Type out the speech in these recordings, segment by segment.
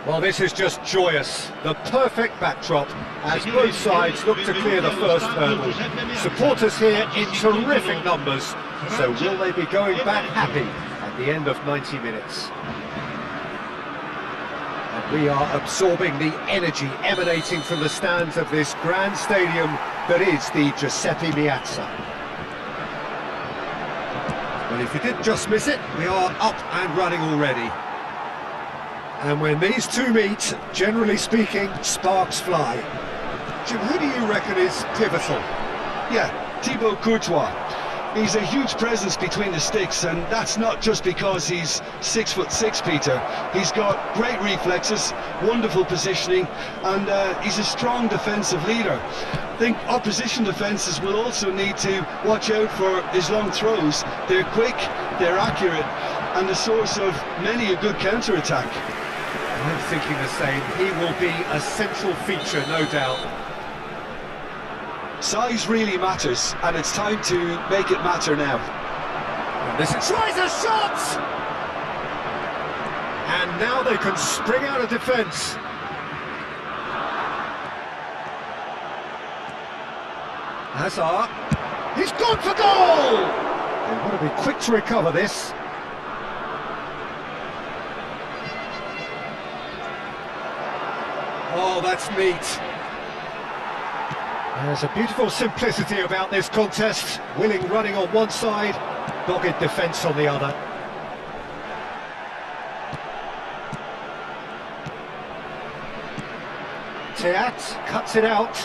Well, this is just joyous. The perfect backdrop as both sides look to clear the first hurdle. Supporters here in terrific numbers. So will they be going back happy at the end of 90 minutes? And we are absorbing the energy emanating from the stands of this grand stadium that is the Giuseppe Meazza. Well, if you did just miss it, we are up and running already. And when these two meet, generally speaking, sparks fly. Jim, who do you reckon is pivotal? Yeah, Thibaut Courtois. He's a huge presence between the sticks, and that's not just because he's 6'6", Peter. He's got great reflexes, wonderful positioning, and he's a strong defensive leader. I think opposition defences will also need to watch out for his long throws. They're quick, they're accurate, and the source of many a good counter-attack. I'm thinking the same. He will be a central feature, no doubt. Size really matters, and it's time to make it matter now. And this tries a shot! And now they can spring out of defence. Hazard. He's gone for goal! They want to be quick to recover this. Oh, that's neat. There's a beautiful simplicity about this contest. Willing running on one side, dogged defence on the other. Cant cuts it out.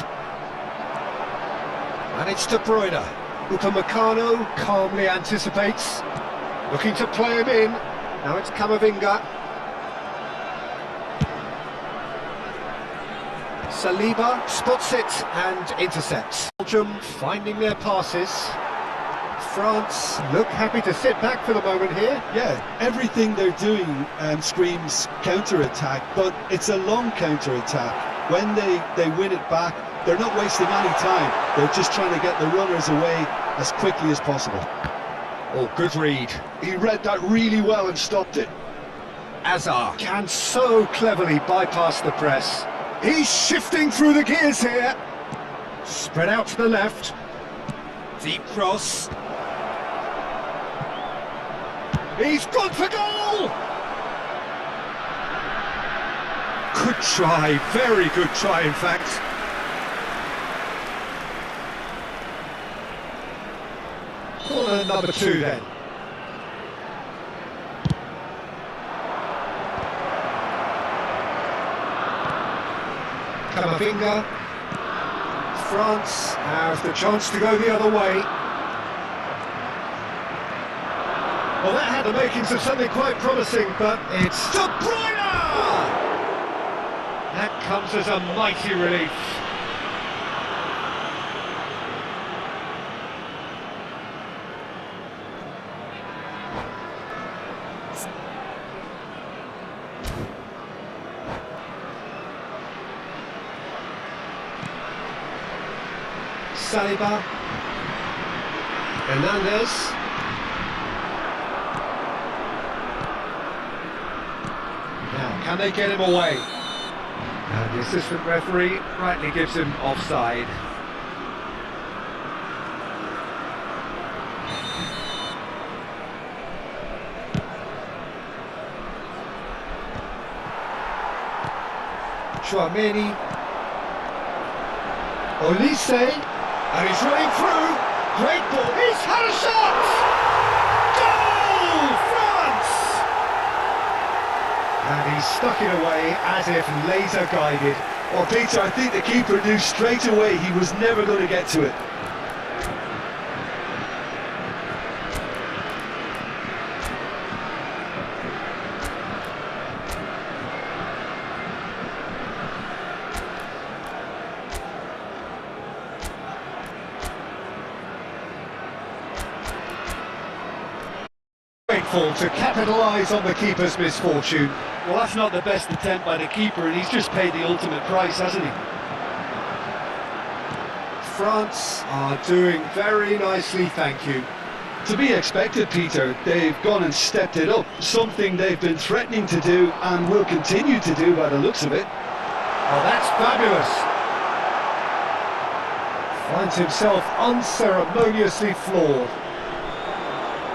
And it's De Bruyne. Upamecano calmly anticipates. Looking to play him in. Now it's Camavinga. Saliba spots it and intercepts. Belgium finding their passes. France look happy to sit back for the moment here. Yeah, everything they're doing screams counter-attack, but it's a long counter-attack. When they win it back, they're not wasting any time. They're just trying to get the runners away as quickly as possible. Oh, good read. He read that really well and stopped it. Hazard can so cleverly bypass the press. He's shifting through the gears here. Spread out to the left. Deep cross. He's gone for goal! Good try, very good try in fact. Corner number 2 then. Camavinga. France have the chance to go the other way. Well, that had the makings of something quite promising, but it's De Bruyne! That comes as a mighty relief. Saliba, Hernandez, now can they get him away? And the assistant referee rightly gives him offside. Chouameni, Olise. And he's running through. Great ball. He's had a shot! Goal! France! And he's stuck it away as if laser guided. Well, Peter, I think the keeper knew straight away he was never going to get to it. To capitalise on the keeper's misfortune. Well, that's not the best attempt by the keeper, and he's just paid the ultimate price, hasn't he? France are doing very nicely, thank you. To be expected, Peter. They've gone and stepped it up, something they've been threatening to do and will continue to do by the looks of it. Oh, that's fabulous. Finds himself unceremoniously floored.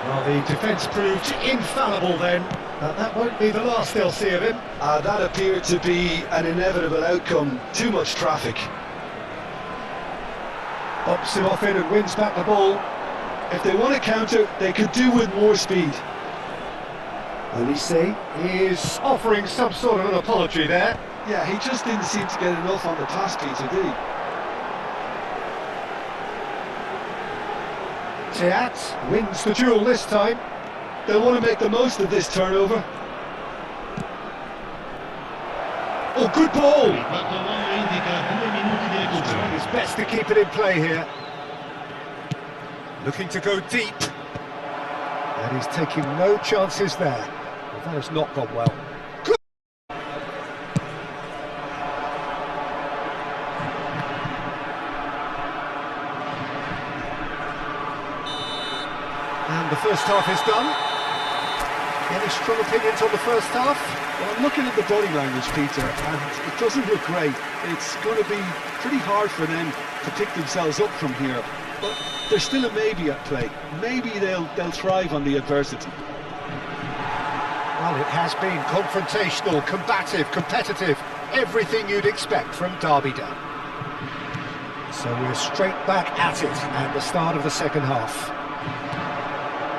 Well, the defence proved infallible then, but that won't be the last they'll see of him. That appeared to be an inevitable outcome. Too much traffic. Bops him off it and wins back the ball. If they want to counter, they could do with more speed. Olise is offering some sort of an apology there. Yeah, he just didn't seem to get enough on the pass, Peter, did he? Cant wins the duel this time. They'll want to make the most of this turnover. Oh, good ball! Trying his best to keep it in play here. Looking to go deep. And he's taking no chances there. Well, that has not gone well. Good. And the first half is done. Any strong opinions on the first half? Well, I'm looking at the body language, Peter, and it doesn't look great. It's going to be pretty hard for them to pick themselves up from here. But there's still a maybe at play. Maybe they'll thrive on the adversity. Well, it has been confrontational, combative, competitive, everything you'd expect from Derby Day. So we're straight back at it at the start of the second half.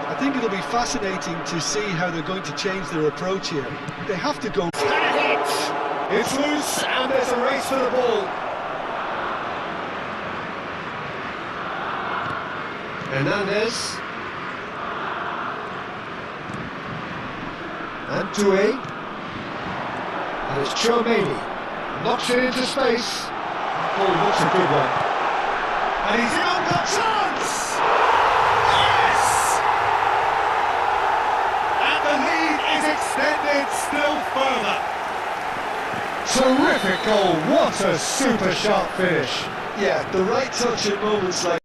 I think it'll be fascinating to see how they're going to change their approach here. They have to go. And a hit! It's loose and there's a race for the ball. Hernandez. And Touré. And it's Chouameni. Knocks it into space. Oh, looks a good one. And he's in on the chance! Yes! And the lead is extended still further. Terrific goal. What a super sharp finish. Yeah, the right touch at moments like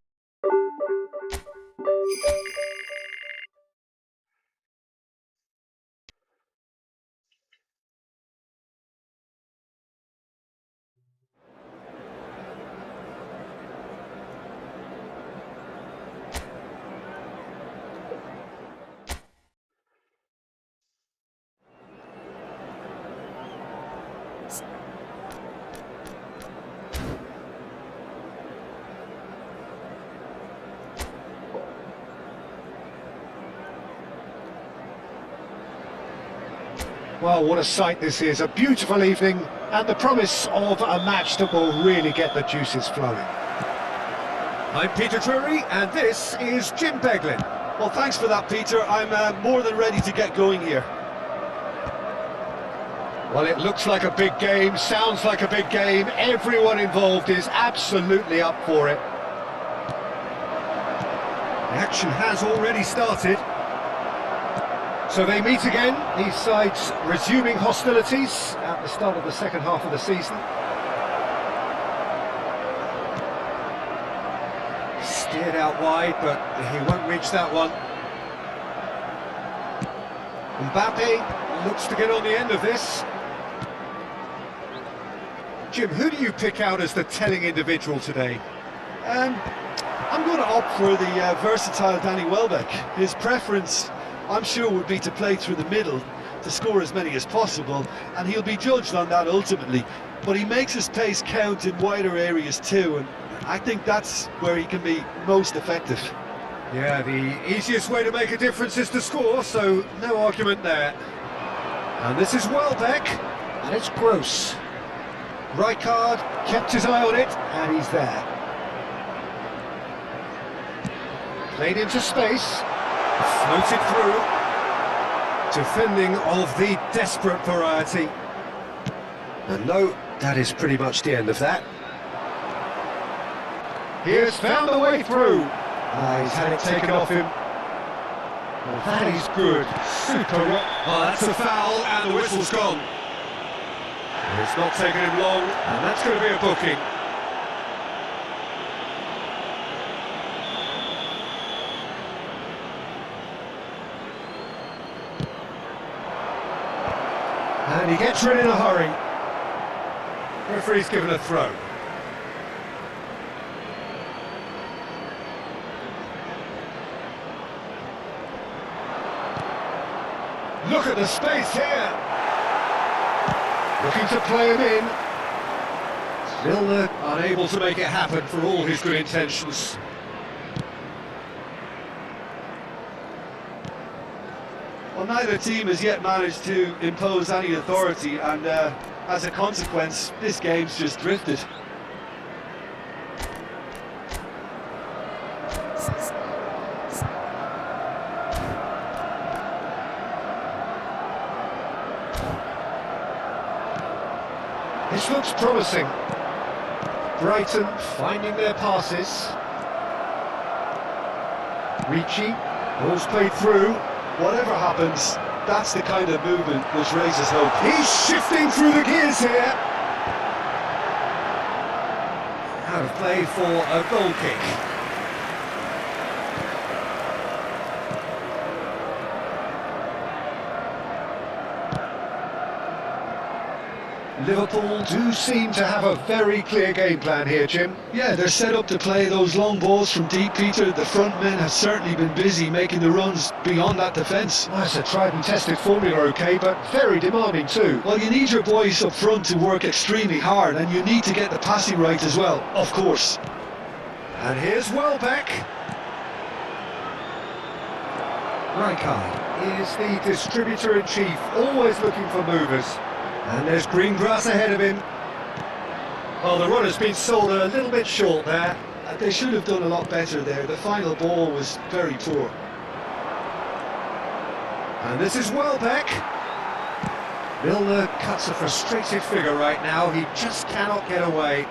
Well, what a sight this is, a beautiful evening and the promise of a match that will really get the juices flowing. I'm Peter Drury and this is Jim Beglin. Well, thanks for that, Peter. I'm more than ready to get going here. Well, it looks like a big game, sounds like a big game, everyone involved is absolutely up for it. The action has already started. So they meet again, these sides resuming hostilities at the start of the second half of the season. Steered out wide, but he won't reach that one. Mbappe looks to get on the end of this. Jim, who do you pick out as the telling individual today? I'm going to opt for the versatile Danny Welbeck. His preference, I'm sure, would be to play through the middle to score as many as possible, and he'll be judged on that ultimately. But he makes his pace count in wider areas too, and I think that's where he can be most effective. Yeah, the easiest way to make a difference is to score, so no argument there. And this is Welbeck, and it's Gross. Rijkaard kept his eye on it, and he's there. Played into space, floated through. Defending of the desperate variety. And no, that is pretty much the end of that. He has found a way through. He's had it taken off him. Well, that is good. Super. Oh, that's a foul, and the whistle's gone. It's not taken him long, and that's going to be a booking. And he gets rid in a hurry. Referee's given a throw. Look at the space here. Looking to play him in. Milner unable to make it happen for all his good intentions. Well, neither team has yet managed to impose any authority, and as a consequence, this game's just drifted. This looks promising. Brighton finding their passes. Ricci, ball's played through. Whatever happens, that's the kind of movement which raises hope. He's shifting through the gears here. Out of play for a goal kick. Liverpool do seem to have a very clear game plan here, Jim. Yeah, they're set up to play those long balls from deep, Peter. The front men have certainly been busy making the runs beyond that defence. Well, that's a tried and tested formula, okay, but very demanding too. Well, you need your boys up front to work extremely hard, and you need to get the passing right as well, of course. And here's Welbeck. Rijkaard is the distributor-in-chief, always looking for movers. And there's green grass ahead of him. Well, the run has been sold a little bit short there. They should have done a lot better there. The final ball was very poor. And this is Welbeck. Milner cuts a frustrated figure right now. He just cannot get away.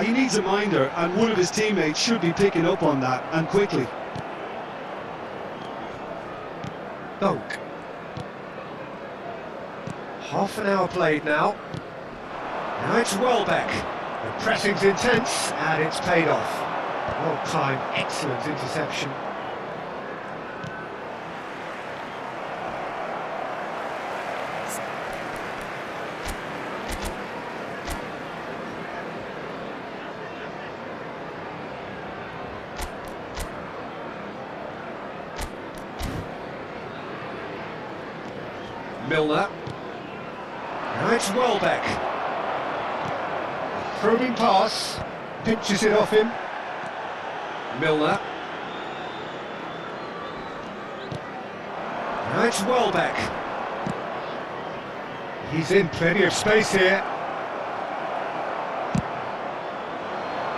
He needs a minder, and one of his teammates should be picking up on that, and quickly. Dunk. Half an hour played now. Now it's Welbeck. The pressing's intense, and it's paid off. Well timed, excellent interception. Milner. Now it's Welbeck. Probing pass, pinches it off him. Milner. Now it's Welbeck. He's in plenty of space here.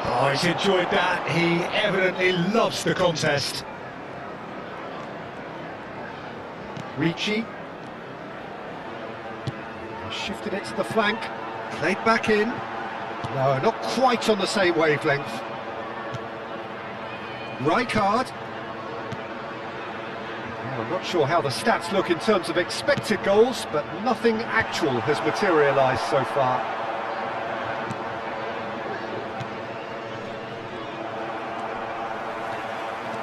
Oh, he's enjoyed that. He evidently loves the contest. Ricci. Shifted it to the flank, played back in. No, not quite on the same wavelength. Rijkaard. Well, I'm not sure how the stats look in terms of expected goals, but nothing actual has materialised so far.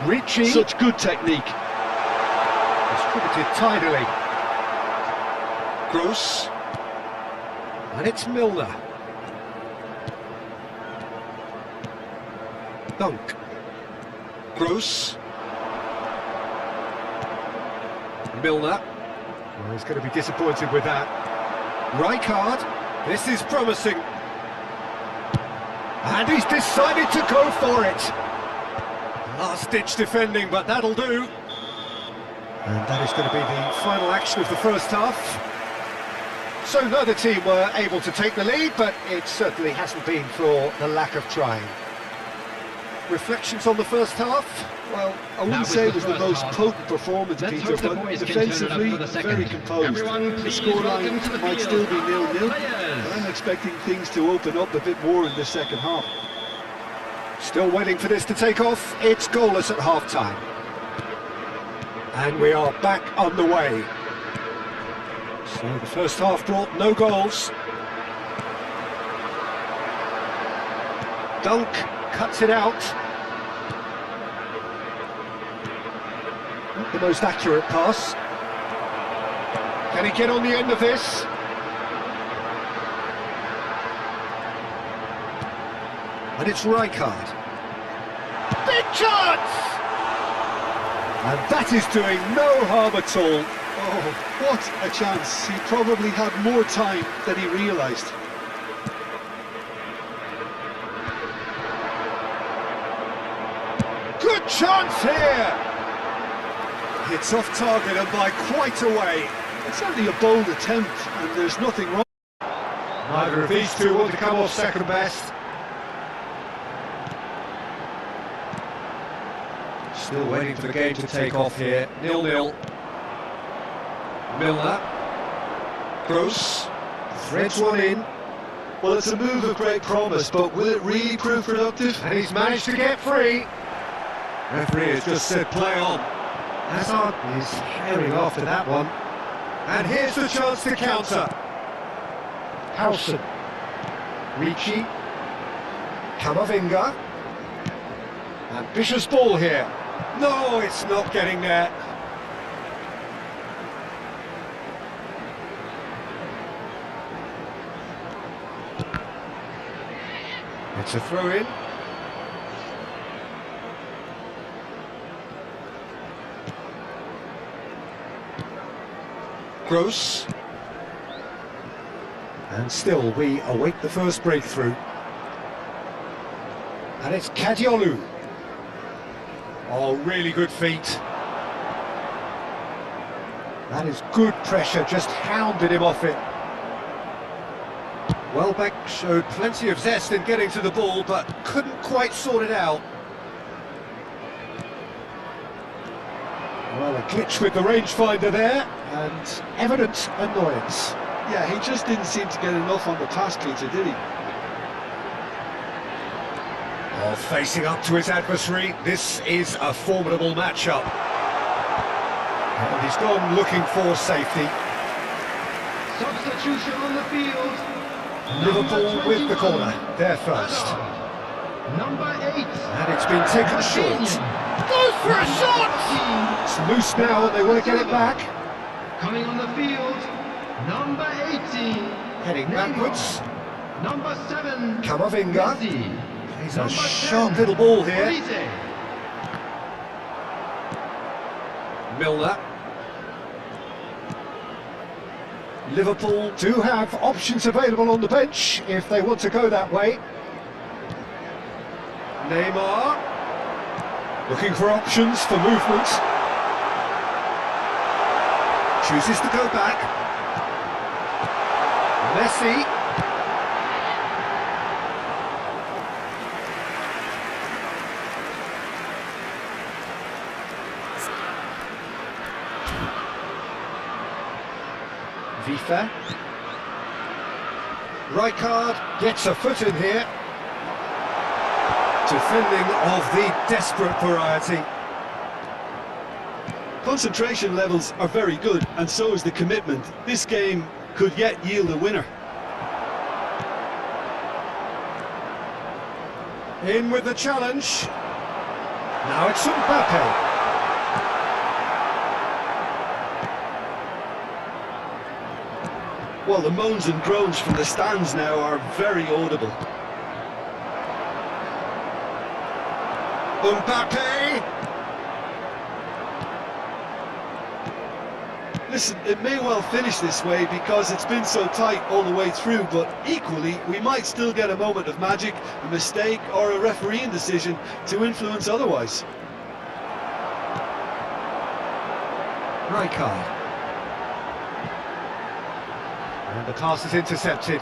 Ricci. Such good technique. Distributed tidily. Gross. And it's Milner. Dunk. Gross. Milner. Well, he's going to be disappointed with that. Rijkaard. This is promising. And he's decided to go for it. Last-ditch defending, but that'll do. And that is going to be the final action of the first half. So neither team were able to take the lead, but it certainly hasn't been for the lack of trying. Reflections on the first half? Well, I wouldn't say it was the most potent performance, Peter, but defensively, very composed. The scoreline might still be 0-0, but I'm expecting things to open up a bit more in the second half. Still waiting for this to take off. It's goalless at half-time. And we are back underway. So the first half brought no goals. Dunk cuts it out. Not the most accurate pass. Can he get on the end of this? And it's Rijkaard. Big chance! And that is doing no harm at all. Oh, what a chance. He probably had more time than he realised. Good chance here! It's off target and by quite a way. It's only a bold attempt, and there's nothing wrong. Neither of these two want to come off second best. Still waiting for the game to take off here. 0-0. Milner. Gross. Threads one in. Well, it's a move of great promise, but will it really prove productive? And he's managed to get free. Referee has just said play on. Hazard is herring after that one. And here's the chance to counter. Howson. Ricci. Camavinga. Ambitious ball here. No, it's not getting there. It's a throw-in. Gross. And still we await the first breakthrough. And it's Kadiolu. Oh, really good feet. That is good pressure, just hounded him off it. Welbeck showed plenty of zest in getting to the ball, but couldn't quite sort it out. Well, a glitch with the rangefinder there, and evident annoyance. Yeah, he just didn't seem to get enough on the pass, Peter, did he? Oh, facing up to his adversary, this is a formidable matchup. And he's gone looking for safety. Substitution on the field. Liverpool with the corner, they're first. Number 8. And it's been taken short. Goes for a shot! It's loose now and they want to get it back. Coming on the field. Number 18. Heading backwards. Number 7. Camavinga. Messi. He's a Number sharp 10, little ball here. Polite. Milner. Liverpool do have options available on the bench if they want to go that way. Neymar. Looking for options for movement. Chooses to go back. Messi. Vifa. Rijkaard gets a foot in here. Defending of the desperate variety. Concentration levels are very good, and so is the commitment. This game could yet yield a winner. In with the challenge. Now it's Mbappe. Well, the moans and groans from the stands now are very audible. Mbappe! Listen, it may well finish this way because it's been so tight all the way through, but equally, we might still get a moment of magic, a mistake, or a refereeing decision to influence otherwise. Rijkaard. And the pass is intercepted.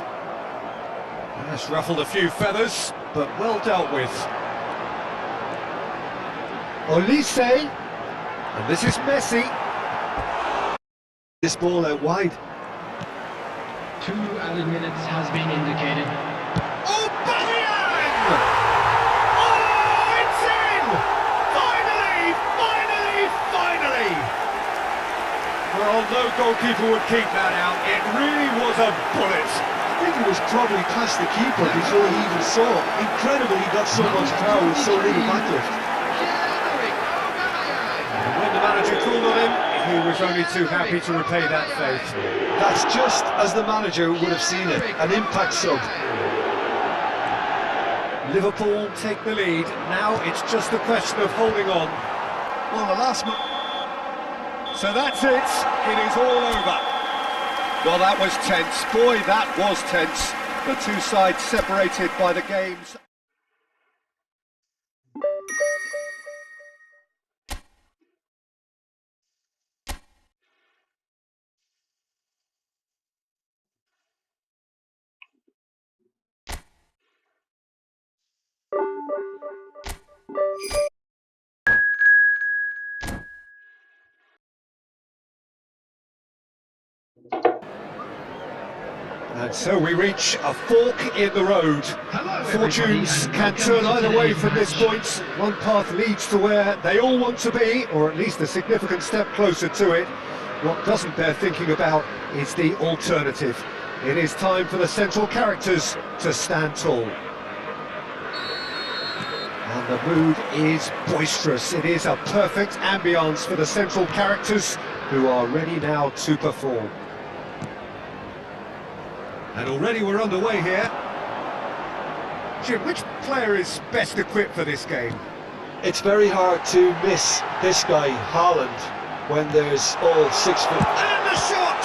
That's ruffled a few feathers, but well dealt with. Olise. And this is Messi. This ball out wide. 2 added minutes has been indicated. Oh, Bamian! Oh, it's in! Finally! Finally! Finally! Well, no goalkeeper would keep that out. It really was a bullet. I think it was probably past the keeper before he even saw it. Incredible he got so much power with so little backlift. And when the manager called on him, he was only too happy to repay that faith. That's just as the manager would have seen it, an impact sub. Liverpool take the lead. Now it's just a question of holding on. Well, the last So that's it. It is all over. Well, that was tense. Boy, that was tense. The two sides separated by the games. And so we reach a fork in the road. Fortunes can turn either way from this point. One path leads to where they all want to be, or at least a significant step closer to it. What doesn't bear thinking about is the alternative. It is time for the central characters to stand tall. And the mood is boisterous. It is a perfect ambience for the central characters who are ready now to perform. And already we're underway here. Jim, which player is best equipped for this game? It's very hard to miss this guy, Haaland, when there's all 6 foot. And the shot!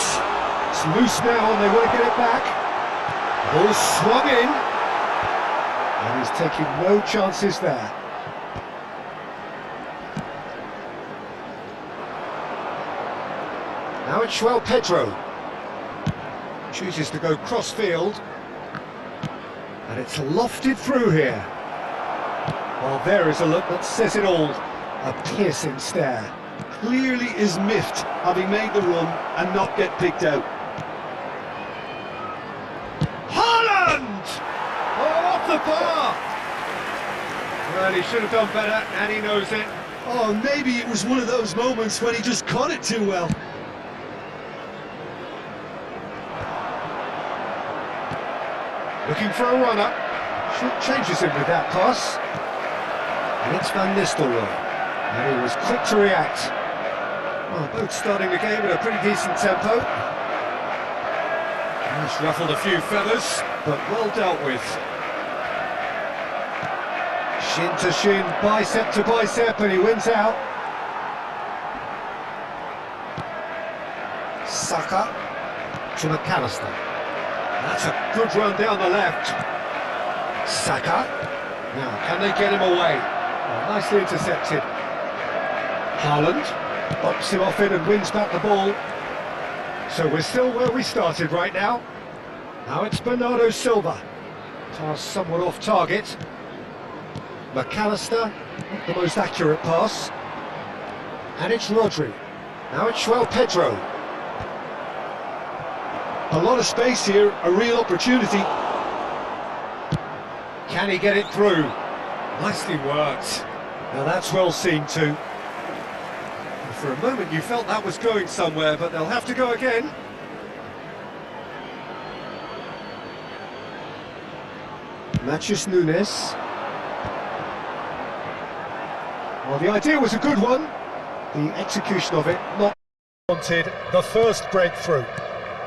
It's loose now and they want to get it back. Ball swung in. And he's taking no chances there. Now it's João Pedro. Chooses to go cross-field. And it's lofted through here. Well, there is a look that says it all. A piercing stare. Clearly is miffed having made the run and not get picked out. Haaland! Oh, off the bar! Well, he should have done better, and he knows it. Oh, maybe it was one of those moments when he just caught it too well. Looking for a runner. Changes him with that pass. And it's Van Nistelrooy. And he was quick to react. Well, both starting the game at a pretty decent tempo. He's ruffled a few feathers, but well dealt with. Shin to shin, bicep to bicep, and he wins out. Saka to McAllister. That's a good run down the left. Saka. Now, can they get him away? Well, nicely intercepted. Haaland bops him off in and wins back the ball. So we're still where we started right now. Now it's Bernardo Silva. Pass somewhat off target. McAllister, not the most accurate pass. And it's Rodri. Now it's João Pedro. A lot of space here, a real opportunity. Can he get it through? Nicely worked. Now that's well seen too. For a moment you felt that was going somewhere, but they'll have to go again. Matthews Nunes. Well, the idea was a good one. The execution of it not wanted. The first breakthrough.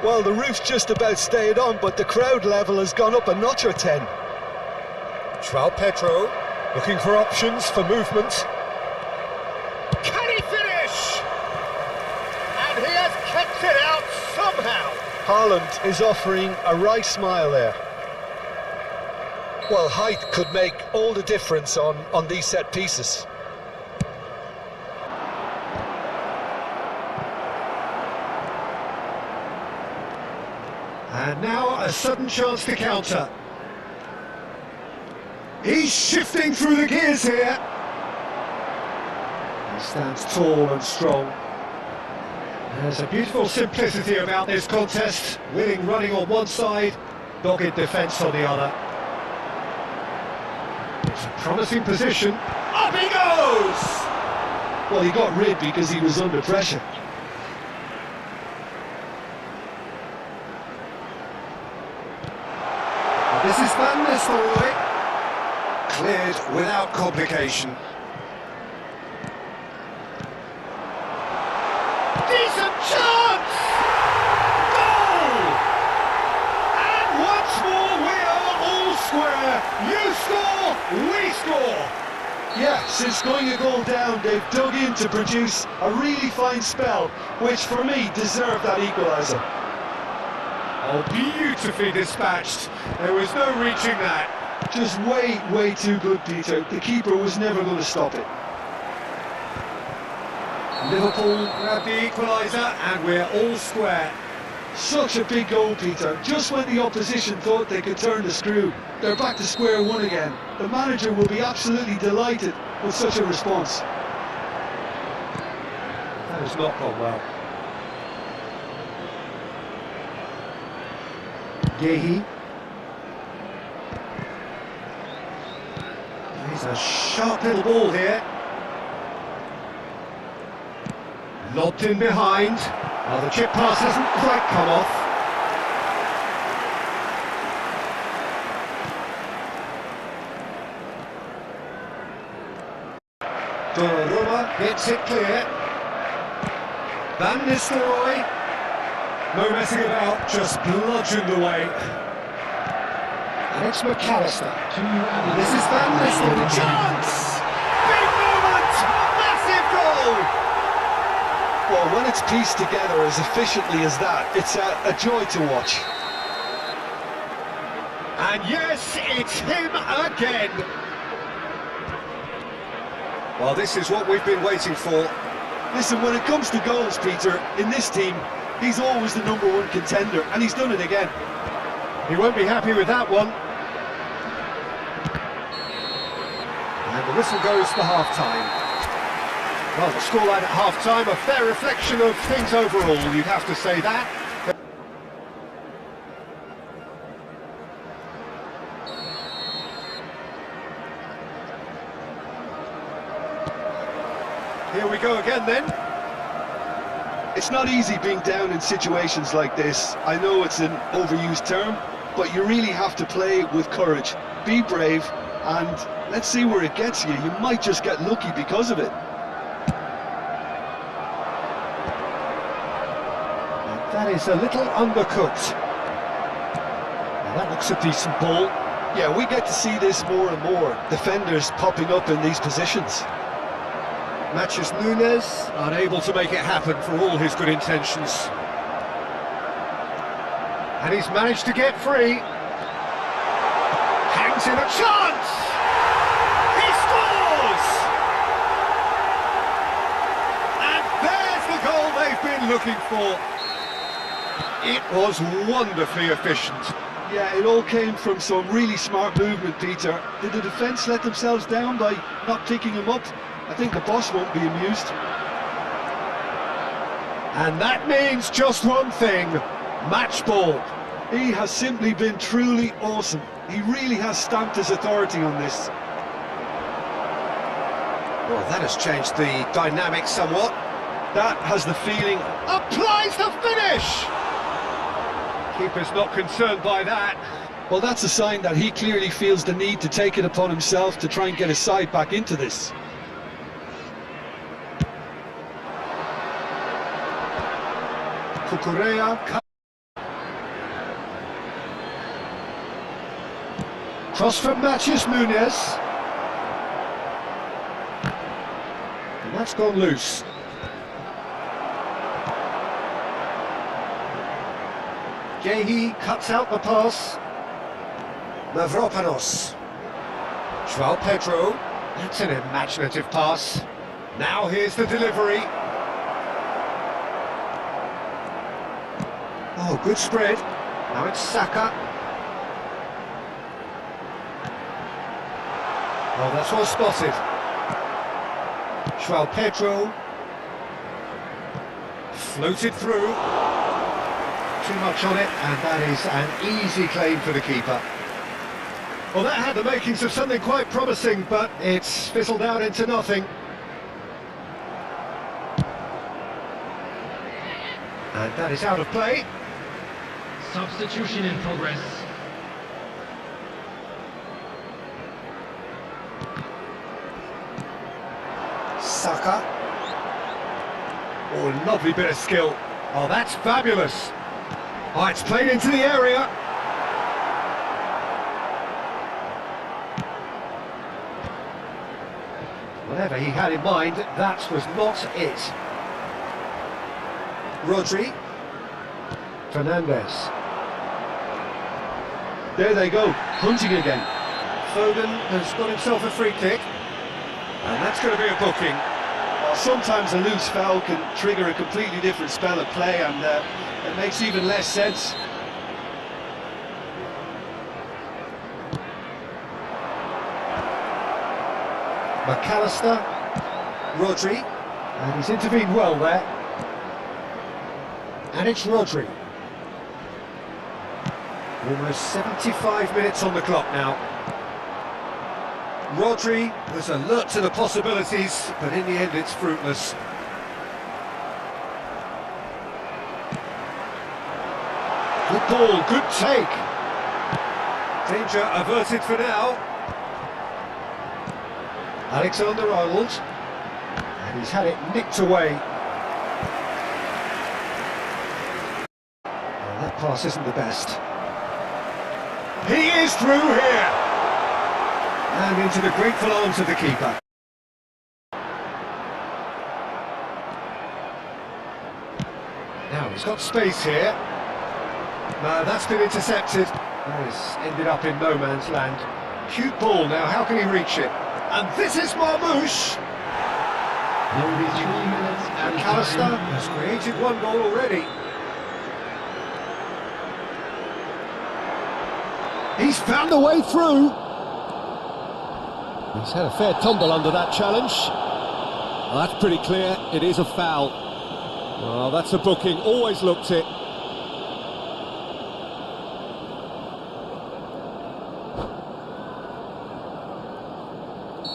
Well, the roof's just about stayed on, but the crowd level has gone up a notch or 10. João Pedro looking for options for movement. Can he finish? And he has kept it out somehow. Haaland is offering a wry smile there. Well, height could make all the difference on these set pieces. And now a sudden chance to counter. He's shifting through the gears here. He stands tall and strong. There's a beautiful simplicity about this contest. Winning running on one side, dogged defence on the other. It's a promising position. Up he goes! Well, he got rid because he was under pressure. This is Van Nistelrooy. Cleared without complication. Decent chance! Goal! And once more we are all square. You score, score. Yeah, since going a goal down, they've dug in to produce a really fine spell, which for me deserved that equaliser. Oh, beautifully dispatched. There was no reaching that. Just way too good, Peter. The keeper was never going to stop it. Liverpool grab the equaliser and we're all square. Such a big goal, Peter. Just when the opposition thought they could turn the screw, they're back to square one again. The manager will be absolutely delighted with such a response. That has not gone well. Gehi. He's a sharp little ball here. Lobbed in behind. Well, the chip pass hasn't quite come off. Donnarumma gets it clear. Van Nistelrooy. No messing about, just bludgeoned away. And it's McAllister. This is Van Nistelrooy. Chance! Big moment! Massive goal! Well, when it's pieced together as efficiently as that, it's a joy to watch. And yes, it's him again. Well, this is what we've been waiting for. Listen, when it comes to goals, Peter, in this team, he's always the #1 contender, and he's done it again. He won't be happy with that one. And the whistle goes for half-time. Well, the scoreline at half-time, a fair reflection of things overall, you'd have to say that. Here we go again then. It's not easy being down in situations like this. I know it's an overused term, but you really have to play with courage. Be brave, and let's see where it gets you. You might just get lucky because of it. That is a little undercooked. Now that looks a decent ball. Yeah, we get to see this more and more. Defenders popping up in these positions. Matches Nunes, unable to make it happen for all his good intentions. And he's managed to get free. Hangs in a chance! He scores! And there's the goal they've been looking for. It was wonderfully efficient. Yeah, it all came from some really smart movement, Peter. Did the defence let themselves down by not picking him up? I think the boss won't be amused. And that means just one thing, match ball. He has simply been truly awesome. He really has stamped his authority on this. Well, that has changed the dynamic somewhat. That has the feeling. Applies the finish! Keeper's not concerned by that. Well, that's a sign that he clearly feels the need to take it upon himself to try and get his side back into this. Cucurella. Cross from Matthews Nunes. And that's gone loose. Gehi cuts out the pass. Mavropanos. João Pedro. That's an imaginative pass. Now here's the delivery. Oh, good spread. Now it's Saka. Oh, that's well spotted. João Pedro. Floated through. Too much on it, and that is an easy claim for the keeper. Well, that had the makings of something quite promising, but it's fizzled out into nothing. And that is out of play. Substitution in progress. Saka. Oh, lovely bit of skill. Oh, that's fabulous. Oh, it's played into the area. Whatever he had in mind, that was not it. Rodri. Fernandez. There they go, hunting again. Foden has got himself a free kick. And that's going to be a booking. Well, sometimes a loose foul can trigger a completely different spell of play, and it makes even less sense. McAllister. Rodri. And he's intervened well there. And it's Rodri. Almost 75 minutes on the clock now. Rodri was alert to the possibilities, but in the end it's fruitless. Good ball, good take. Danger averted for now. Alexander-Arnold. And he's had it nicked away. Well, that pass isn't the best. He is through here! And into the grateful arms of the keeper. Now he's got space here. That's been intercepted. It's ended up in no man's land. Cute ball now, how can he reach it? And this is Marmouche! There will be 3 minutes added McAllister time. has created one goal already. He's found a way through. He's had a fair tumble under that challenge. Well, that's pretty clear, it is a foul. Well, that's a booking, always looked it.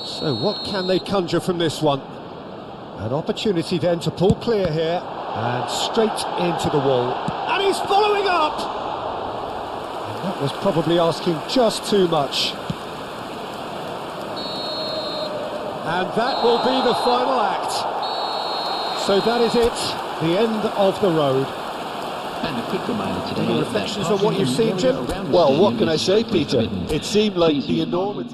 So what can they conjure from this one? An opportunity then to pull clear here, and straight into the wall. And he's following up! And that was probably asking just too much. And that will be the final act. So that is it, the end of the road. And a quick reminder today. Any reflections on what you've seen, Jim? Well, what can I say, Peter? It seemed like the enormous...